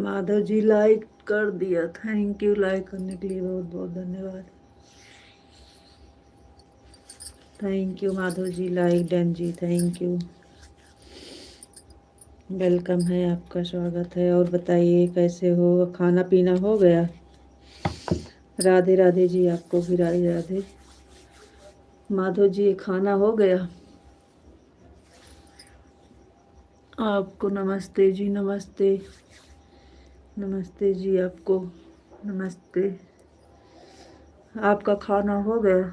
Madhav ji like कर दिया, thank you. Like करने के लिए बहुत बहुत धन्यवाद। थैंक यू माधव जी, लाइक डन जी, थैंक यू। वेलकम है, आपका स्वागत है। और बताइए कैसे हो, खाना पीना हो गया? राधे राधे जी, आपको भी राधे राधे। माधव जी खाना हो गया? आपको नमस्ते जी, नमस्ते नमस्ते जी, आपको नमस्ते। आपका खाना हो गया?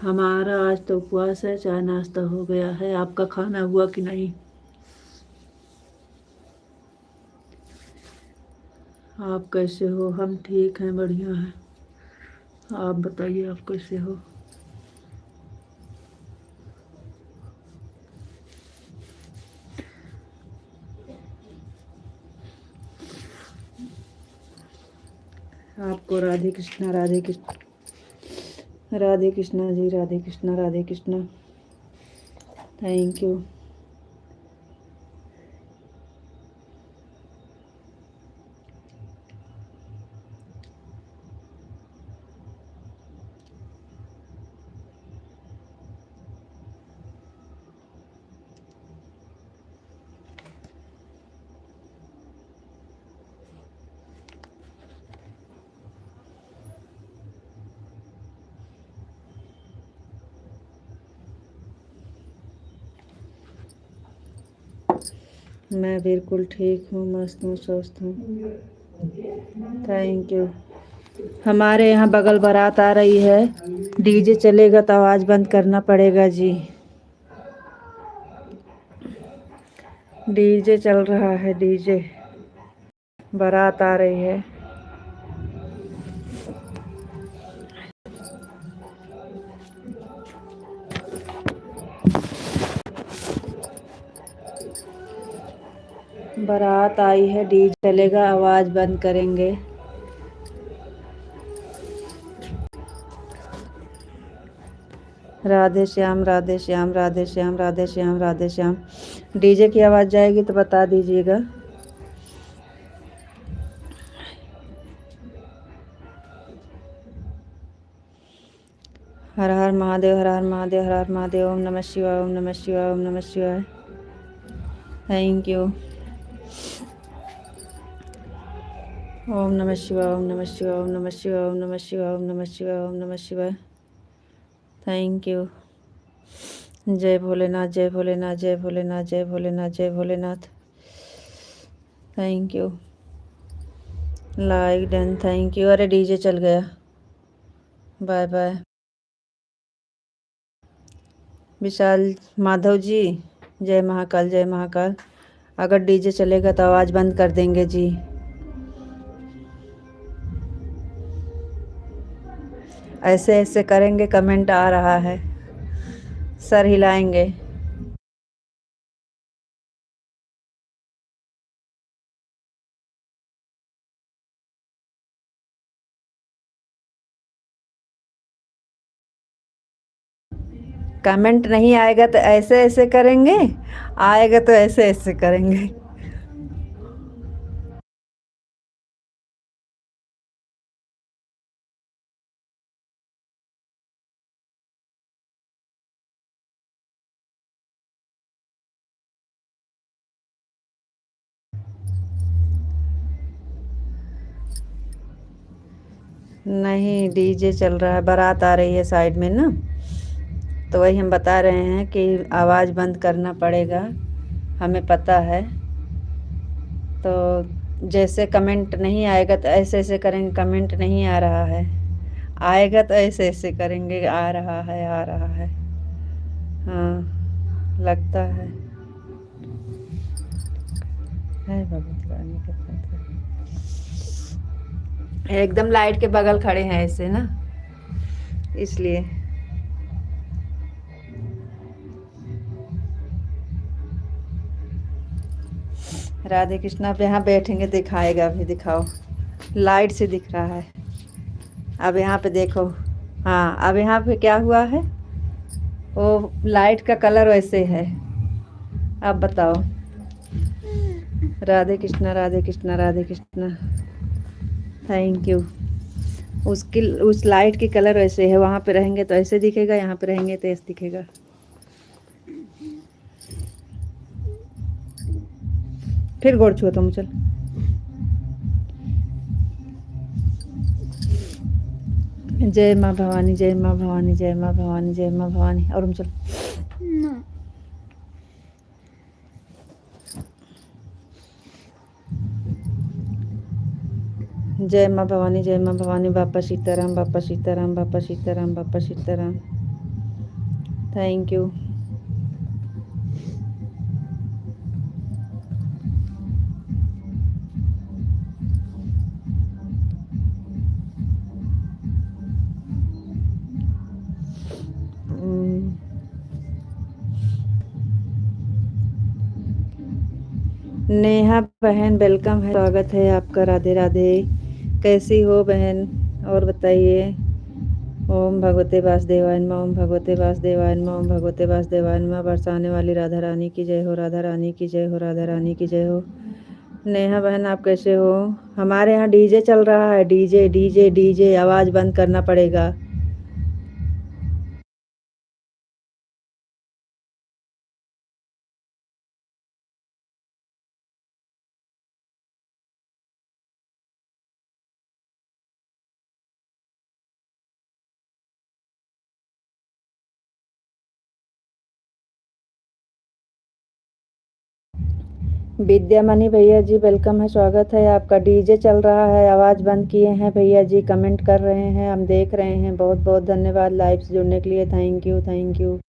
हमारा आज तो उपवास है, चाय नाश्ता हो गया है। आपका खाना हुआ कि नहीं? आप कैसे हो? हम ठीक हैं, बढ़िया हैं। आप बताइए, आप कैसे हो? आपको राधे कृष्णा, राधे कृष्ण, राधे कृष्णा जी, राधे कृष्णा, राधे कृष्णा, थैंक यू। मैं बिल्कुल ठीक हूँ, मस्त हूँ, स्वस्थ हूँ, थैंक यू। हमारे यहाँ बगल बारात आ रही है, डीजे चलेगा तो आवाज़ बंद करना पड़ेगा जी। डीजे चल रहा है, डीजे, बारात आ रही है। बारात आई है, डीजे चलेगा, आवाज़ बंद करेंगे। राधे श्याम, राधे श्याम, राधे श्याम, राधे श्याम, राधे श्याम। डीजे की आवाज़ जाएगी तो बता दीजिएगा। हर हर महादेव, हर हर महादेव, हर हर महादेव। ओम नमः शिवाय, ओम नमः शिवाय, ओम नमः शिवाय, थैंक यू। ओम नमः शिवाय, ओम नमः शिवाय, ओम नमः शिवाय, ओम नमः शिवाय, ओम नमः शिवाय, ओम नमः शिवाय, थैंक यू। जय भोलेनाथ, जय भोलेनाथ, जय भोलेनाथ, जय भोलेनाथ, जय Bholenath, thank you. Like done, thank you. अरे डीजे चल गया, बाय बाय। विशाल माधव जी, जय महाकाल, जय महाकाल। अगर डीजे चलेगा तो आवाज़ बंद कर देंगे जी। ऐसे ऐसे करेंगे, कमेंट आ रहा है, सर हिलाएंगे। कमेंट नहीं आएगा तो ऐसे ऐसे करेंगे, आएगा तो ऐसे ऐसे करेंगे। नहीं, डीजे चल रहा है, बारात आ रही है साइड में ना, तो वही हम बता रहे हैं कि आवाज़ बंद करना पड़ेगा, हमें पता है। तो जैसे कमेंट नहीं आएगा तो ऐसे ऐसे करेंगे, कमेंट नहीं आ रहा है, आएगा तो ऐसे ऐसे करेंगे, आ रहा है, आ रहा है, हाँ लगता है भगवत के साथ। एकदम लाइट के बगल खड़े हैं ऐसे ना, इसलिए। राधे कृष्णा, अब यहाँ बैठेंगे, दिखाएगा भी, दिखाओ। लाइट से दिख रहा है, अब यहाँ पे देखो। हाँ, अब यहाँ पे क्या हुआ है, वो लाइट का कलर वैसे है, आप बताओ। राधे कृष्णा, राधे कृष्णा, राधे कृष्णा। Thank you. उसकी उस लाइट की कलर वैसे है, वहाँ पे रहेंगे तो ऐसे दिखेगा, यहाँ पे रहेंगे तो ऐसे दिखेगा। फिर गोड़ छुआ तुम, चल। जय माँ भवानी, जय माँ भवानी, जय माँ भवानी, जय माँ भवानी। और हम चल। जय माँ भवानी, जय माँ भवानी। बापा सीताराम, बापा सीताराम, बापा सीताराम, बापा सीताराम। Thank you. नेहा बहन वेलकम है, स्वागत है आपका। राधे राधे। कैसी हो बहन? और बताइए। ओम भगवते वासुदेवाय नमः, ओम भगवते वासुदेवाय नमः, ओम भगवते वासुदेवाय नमः। बरसाने वाली राधा रानी की जय हो, राधा रानी की जय हो, राधा रानी की जय हो। नेहा बहन आप कैसे हो? हमारे यहाँ डीजे चल रहा है, डीजे डीजे डीजे। आवाज़ बंद करना पड़ेगा। विद्यामणि भैया जी वेलकम है, स्वागत है आपका। डीजे चल रहा है, आवाज़ बंद किए हैं भैया जी, कमेंट कर रहे हैं, हम देख रहे हैं। बहुत बहुत धन्यवाद लाइव से जुड़ने के लिए। Thank you, thank you.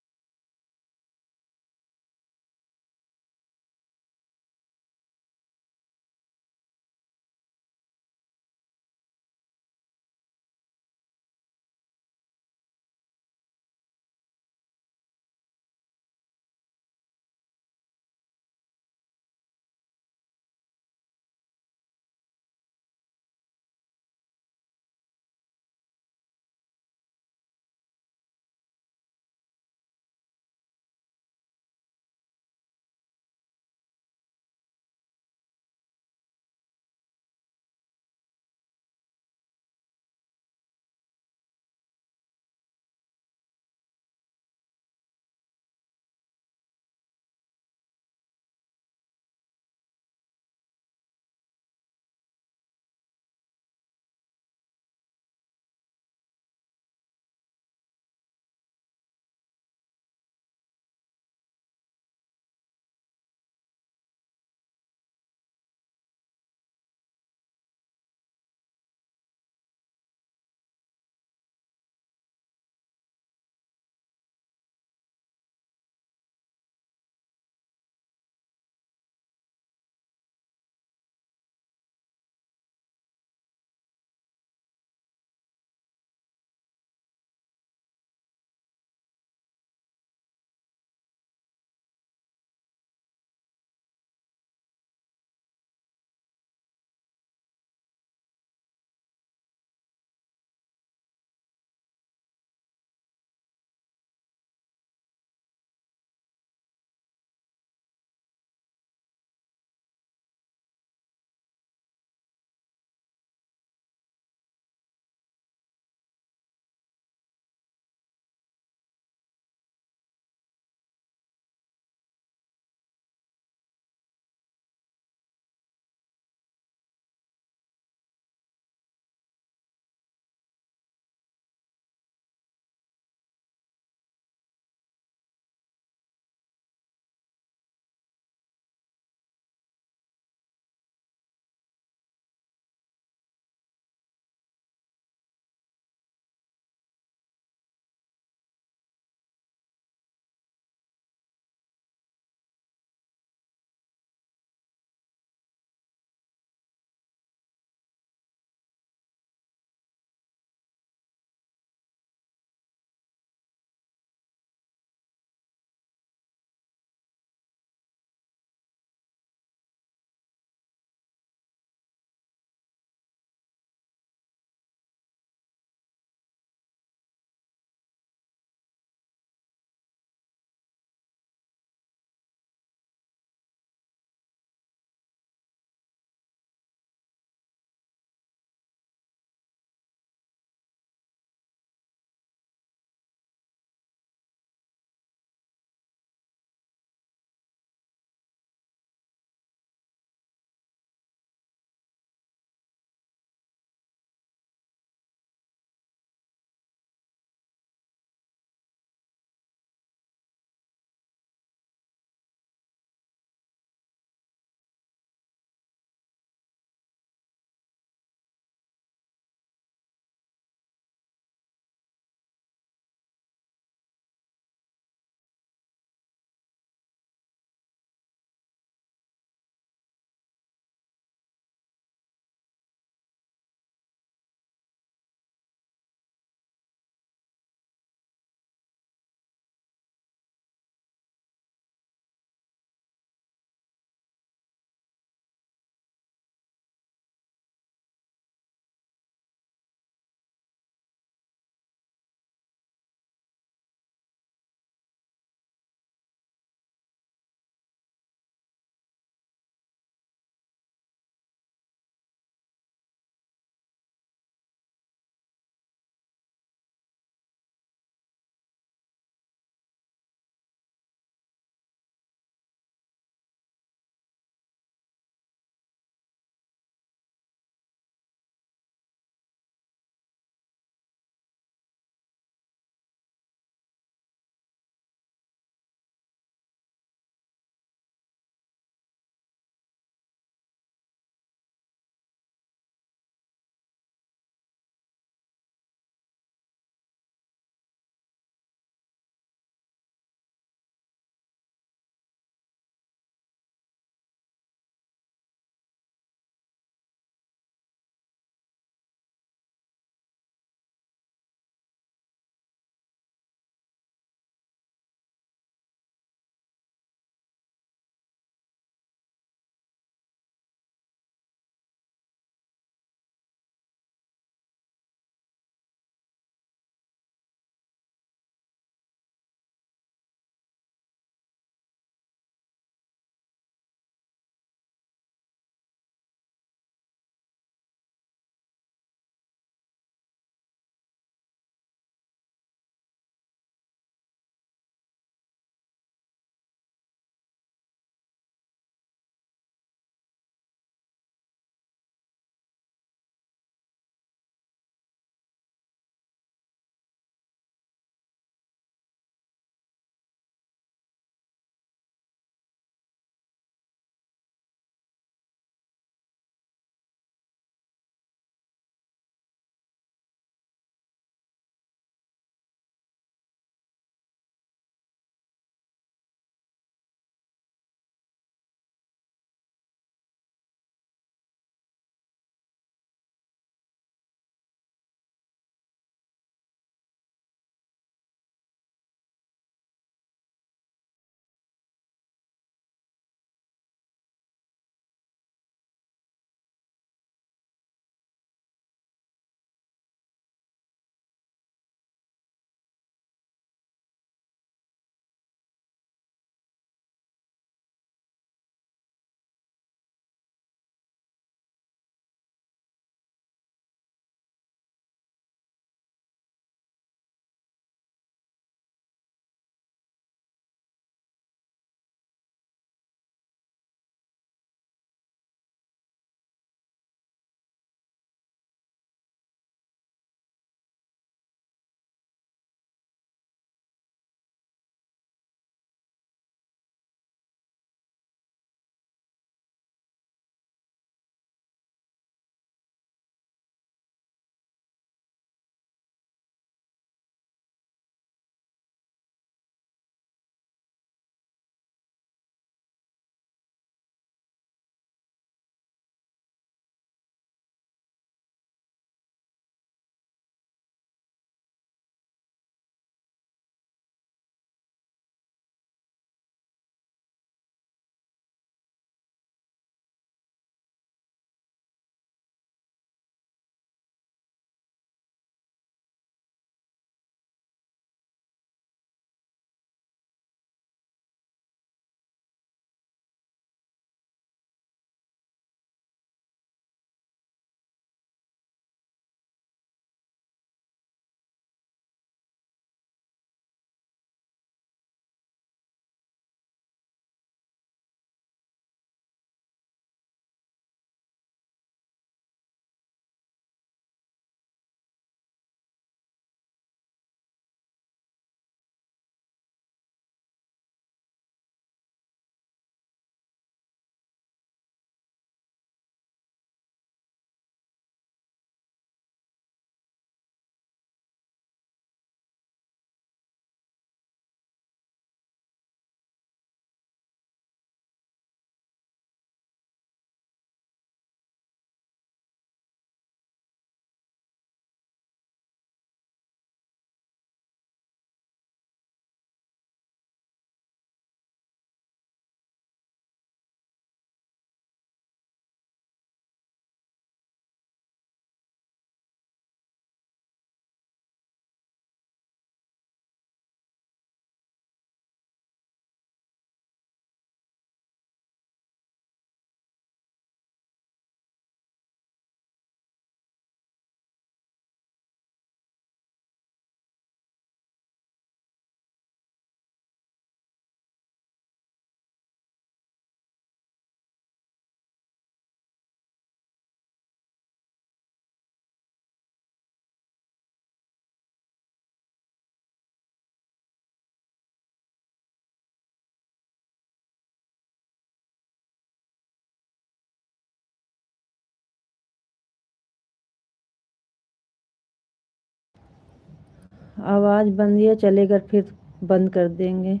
आवाज़ बंद या चलेगा फिर बंद कर देंगे।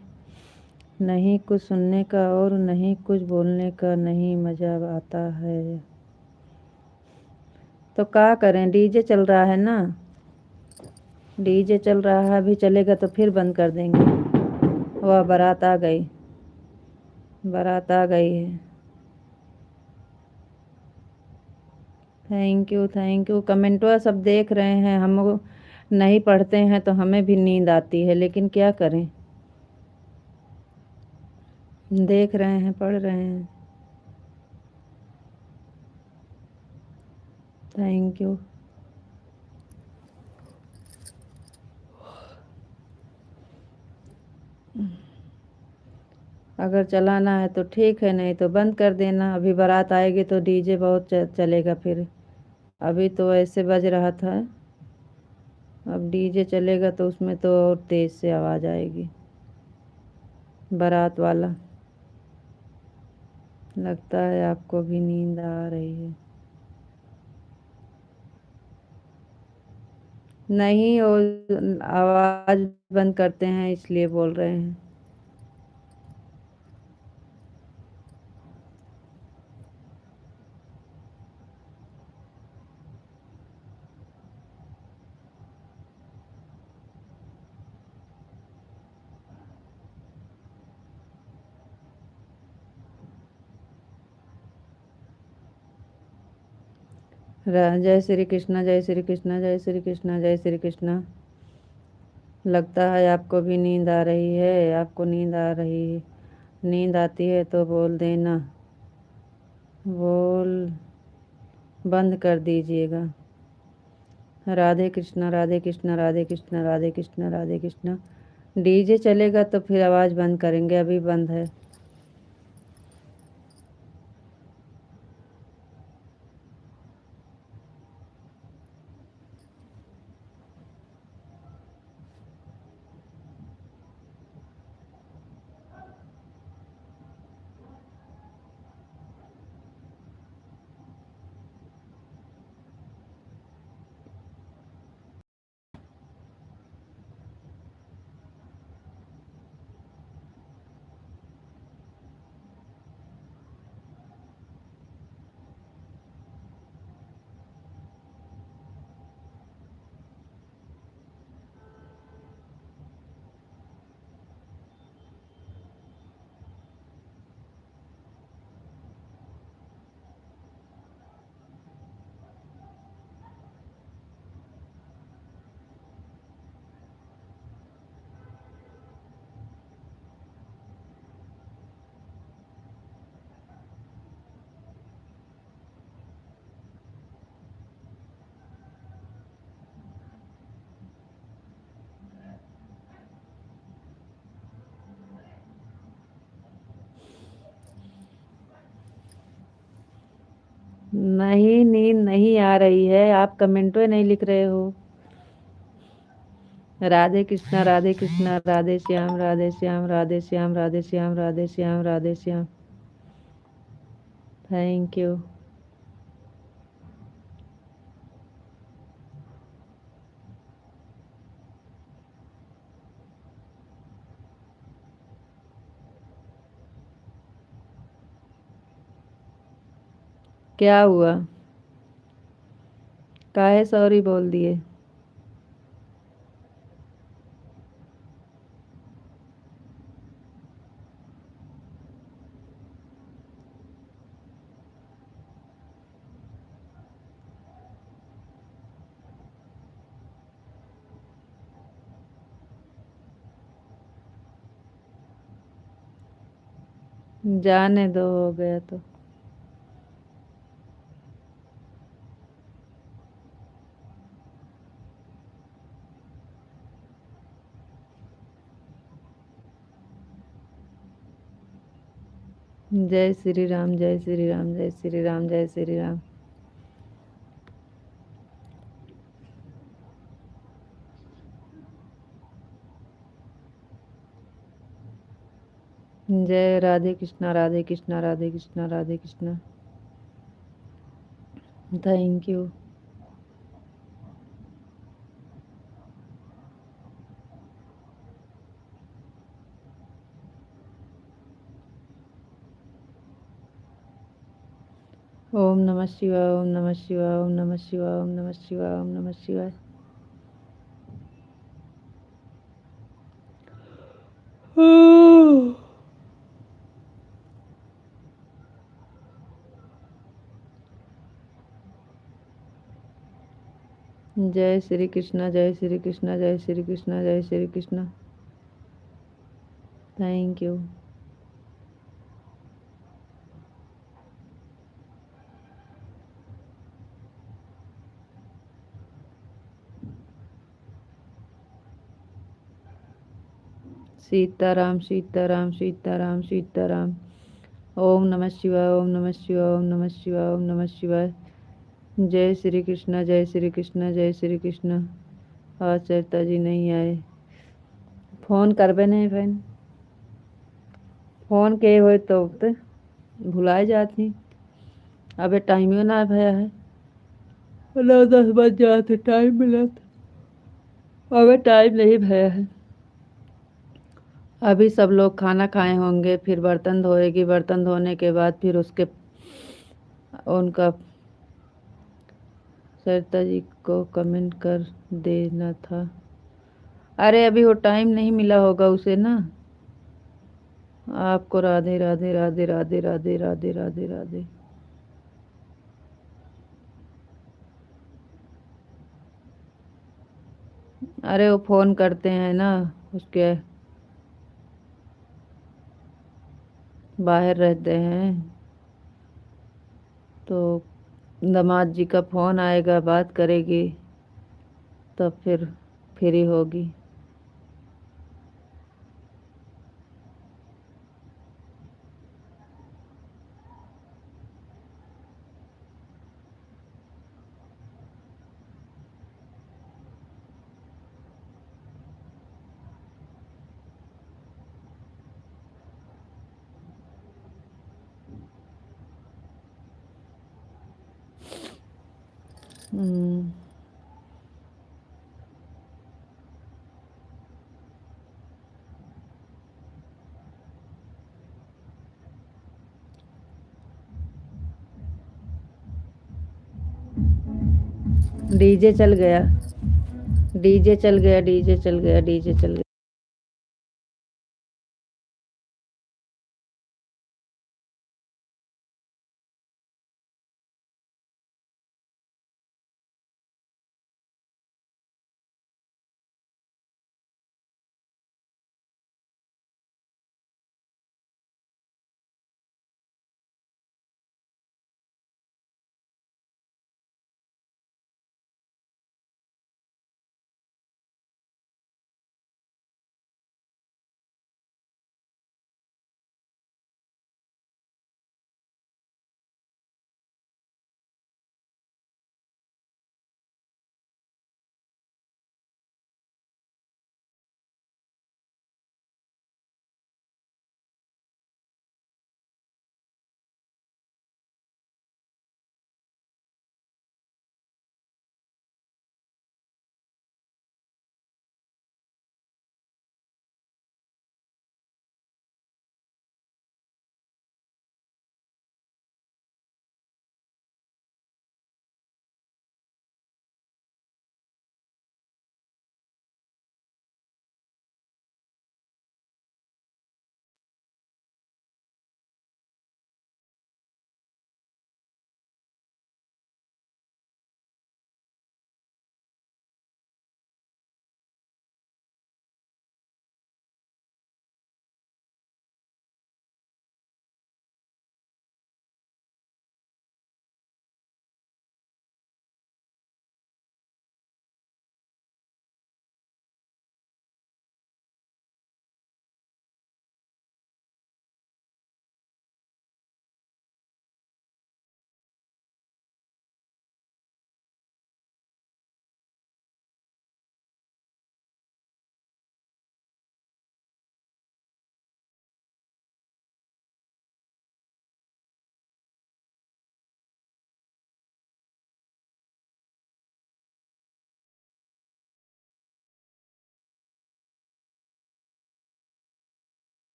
नहीं कुछ सुनने का और नहीं कुछ बोलने का, नहीं मज़ा आता है। तो क्या करें, डीजे चल रहा है ना, डीजे चल रहा है, अभी चलेगा तो फिर बंद कर देंगे। वाह, बारात आ गई, बारात आ गई है। Thank you thank you. कमेंटवा सब देख रहे हैं, हम नहीं पढ़ते हैं तो हमें भी नींद आती है, लेकिन क्या करें, देख रहे हैं, पढ़ रहे हैं। Thank you. अगर चलाना है तो ठीक है, नहीं तो बंद कर देना। अभी बारात आएगी तो डीजे बहुत चलेगा फिर। अभी तो ऐसे बज रहा था, अब डीजे चलेगा तो उसमें तो और तेज़ से आवाज़ आएगी, बारात वाला। लगता है आपको भी नींद आ रही है। नहीं, वो आवाज़ बंद करते हैं इसलिए बोल रहे हैं। जय श्री कृष्णा, जय श्री कृष्णा, जय श्री कृष्णा, जय श्री कृष्णा। लगता है आपको भी नींद आ रही है, आपको नींद आ रही है। नींद आती है तो बोल देना, बोल बंद कर दीजिएगा। राधे कृष्णा, राधे कृष्णा, राधे कृष्णा, राधे कृष्णा, राधे कृष्णा। डीजे चलेगा तो फिर आवाज़ बंद करेंगे, अभी बंद है। नहीं, नींद नहीं आ रही है, आप कमेंटो नहीं लिख रहे हो। राधे कृष्णा, राधे कृष्णा, राधे श्याम, राधे श्याम, राधे श्याम, राधे श्याम, राधे श्याम, राधे श्याम। Thank you. क्या हुआ, काहे सॉरी बोल दिए? जाने दो, हो गया तो। जय श्री राम, जय श्री राम, जय श्री राम, जय श्री राम। जय राधे कृष्णा, राधे कृष्णा, राधे कृष्णा, राधे कृष्णा। Thank you. नमः शिवाय, ओम नमः शिवाय, ओम नमः शिवाय, ओम नमः शिवाय, ओम नमः शिवाय। जय श्री कृष्णा, जय श्री कृष्णा, जय श्री कृष्णा, जय श्री कृष्णा। Thank you. सीताराम सीताराम सीताराम सीताराम। ओम नमः शिवाय, ओम नमः शिवाय, ओम नमः शिवाय, ओम नमः शिवाय। जय श्री कृष्णा, जय श्री कृष्णा, जय श्री कृष्णा। आज सरिता जी नहीं आए, फोन करबे नहीं बहन, फोन के हो तो भुलाए जाती। अबे टाइम ही ना भया है, 9-10 बज जाते, टाइम मिला था, अबे टाइम नहीं भया है। अभी सब लोग खाना खाए होंगे, फिर बर्तन धोएगी, बर्तन धोने के बाद फिर उसके उनका सरिता जी को कमेंट कर देना था। अरे अभी वो टाइम नहीं मिला होगा उसे ना। आपको राधे राधे राधे राधे राधे राधे राधे राधे। अरे वो फोन करते हैं ना, उसके बाहर रहते हैं, तो दामाद जी का फोन आएगा, बात करेगी, तब फिर फ्री होगी। डीजे चल गया, डीजे चल गया, डीजे चल गया, डीजे चल गया।